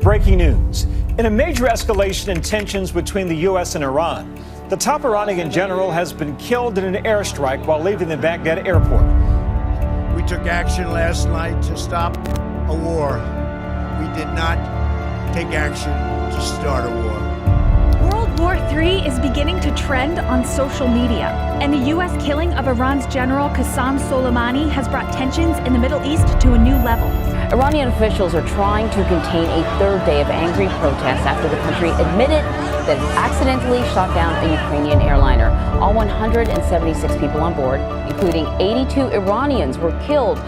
breaking news. In a major escalation in tensions between the U.S. and Iran, the top Iranian general has been killed in an airstrike while leaving the Baghdad airport. We took action last night to stop a war. We did not take action to start a war. World War III is beginning to trend on social media, and the U.S. killing of Iran's General Qasem Soleimani has brought tensions in the Middle East to a new level. Iranian officials are trying to contain a third day of angry protests after the country admitted that it accidentally shot down a Ukrainian airliner. All 176 people on board, including 82 Iranians, were killed.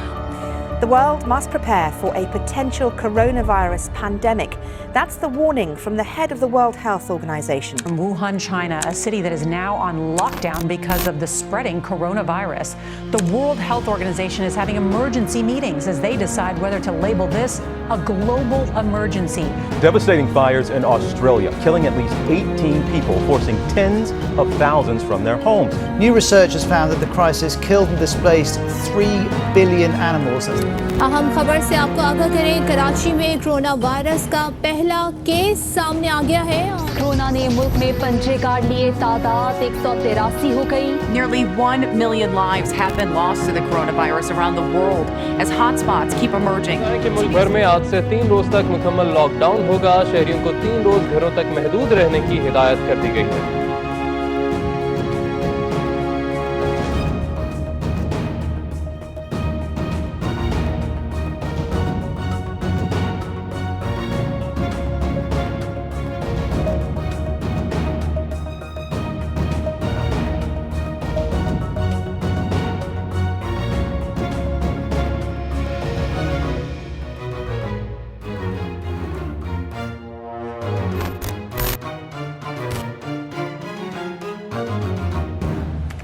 The world must prepare for a potential coronavirus pandemic. That's the warning from the head of the World Health Organization. From Wuhan, China, a city that is now on lockdown because of the spreading coronavirus. The World Health Organization is having emergency meetings as they decide whether to label this a global emergency. Devastating fires in Australia, killing at least 18 people, forcing tens of thousands from their homes. New research has found that the crisis killed and displaced 3 billion animals. अहम खबर से आपको आगाह करें, कराची में corona virus का पहला case सामने आ गया है। कोरोना ने मुल्क में पंजे काट लिए, तादाद 183 हो गई। Nearly 1 million lives have been lost to the coronavirus around the world as hotspots keep emerging. मुल्क भर में आज से 3 रोज तक मुकम्मल लॉकडाउन होगा। शहरियों को 3 रोज घरों तक महदूद रहने की हिदायत कर दी गई है।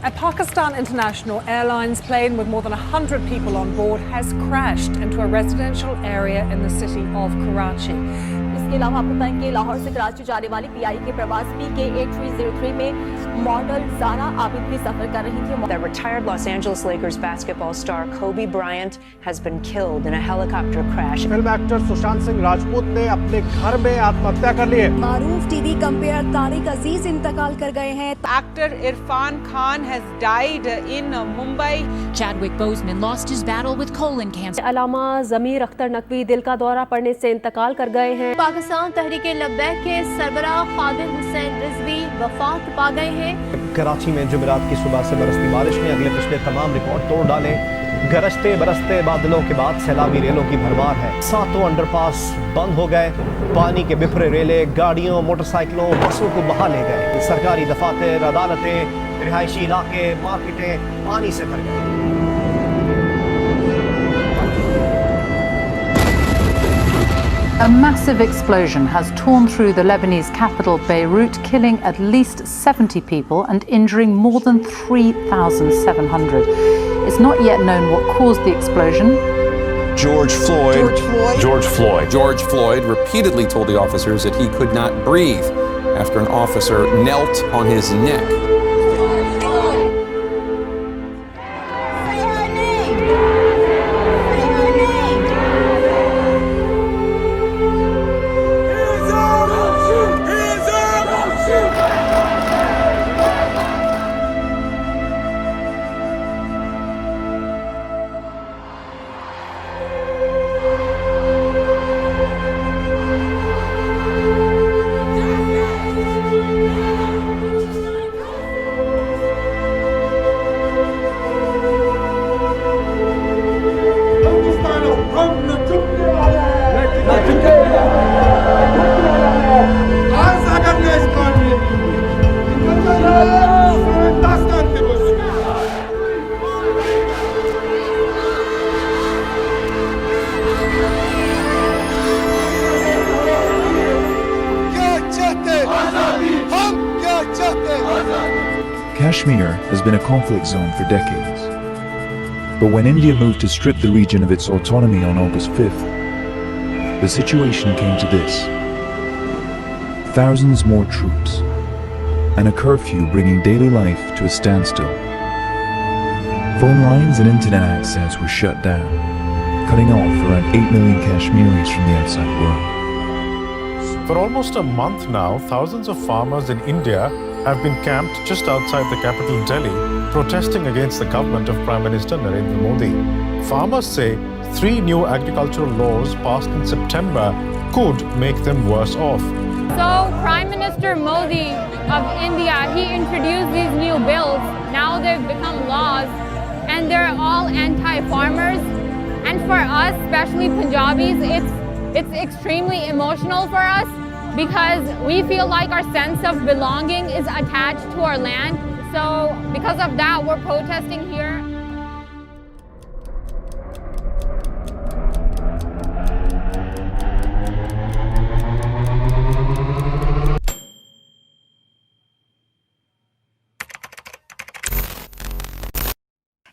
A Pakistan International Airlines plane with more than 100 people on board has crashed into a residential area in the city of Karachi. इसके अलावा आपको बताएं कि लाहौर से कराची जाने वाली PI के प्रवास PK8303 में मॉडल ज़ारा आबिद भी सफर कर रही थी। The retired Los Angeles Lakers basketball star Kobe Bryant has been killed in a helicopter crash. Film actor Sushant Singh Rajput ने अपने घर में आत्महत्या कर ली है। मारूफ टीवी कंपेयर तारिक अजीज इंतकाल कर गए हैं। Actor Irfan Khan has died in Mumbai. Chadwick Boseman lost his battle with colon cancer. अलामा ज़मीर अख्तर नकवी दिल का दौरा पड़ने से इंतकाल कर गए हैं। पाकिस्तान तहरीक लब्बैक के सरबराह खादिर हुसैन रिजवी वफात पा गए हैं। कराची में जुमेरात की सुबह से बरसती बारिश ने अगले पिछले तमाम रिकॉर्ड तोड़ डाले। गरजते बरसते बादलों के बाद सैलाबी रेलों की भरमार है। 7 अंडरपास बंद हो गए। पानी के बिफरे रेले गाड़ियों, मोटरसाइकिलों, बसों को बहा ले गए। सरकारी दफातर, अदालतें, रिहायशी इलाके, मार्केटें पानी से भर गए। A massive explosion has torn through the Lebanese capital Beirut, killing at least 70 people and injuring more than 3,700. It's not yet known what caused the explosion. George Floyd repeatedly told the officers that he could not breathe after an officer knelt on his neck. Kashmir has been a conflict zone for decades. But when India moved to strip the region of its autonomy on August 5th, the situation came to this. Thousands more troops, and a curfew bringing daily life to a standstill. Phone lines and internet access were shut down, cutting off around 8 million Kashmiris from the outside world. For almost a month now, thousands of farmers in India have been camped just outside the capital Delhi, protesting against the government of Prime Minister Narendra Modi. Farmers say 3 new agricultural laws passed in September could make them worse off. So Prime Minister Modi of India, he introduced these new bills. Now they've become laws and they're all anti-farmers. And for us, especially Punjabis, it's extremely emotional for us because we feel like our sense of belonging is attached to our land. So because of that, we're protesting here.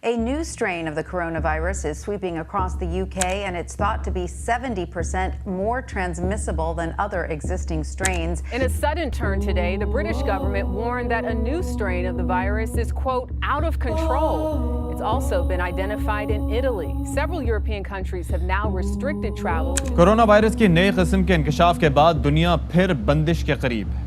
A new strain of the coronavirus is sweeping across the UK, and it's thought to be 70% more transmissible than other existing strains. In a sudden turn today, the British government warned that a new strain of the virus is, quote, out of control. It's also been identified in Italy. Several European countries have now restricted travel. Corona virus के नए किस्म के इंकशाफ के बाद दुनिया फिर बंदिश के करीब है।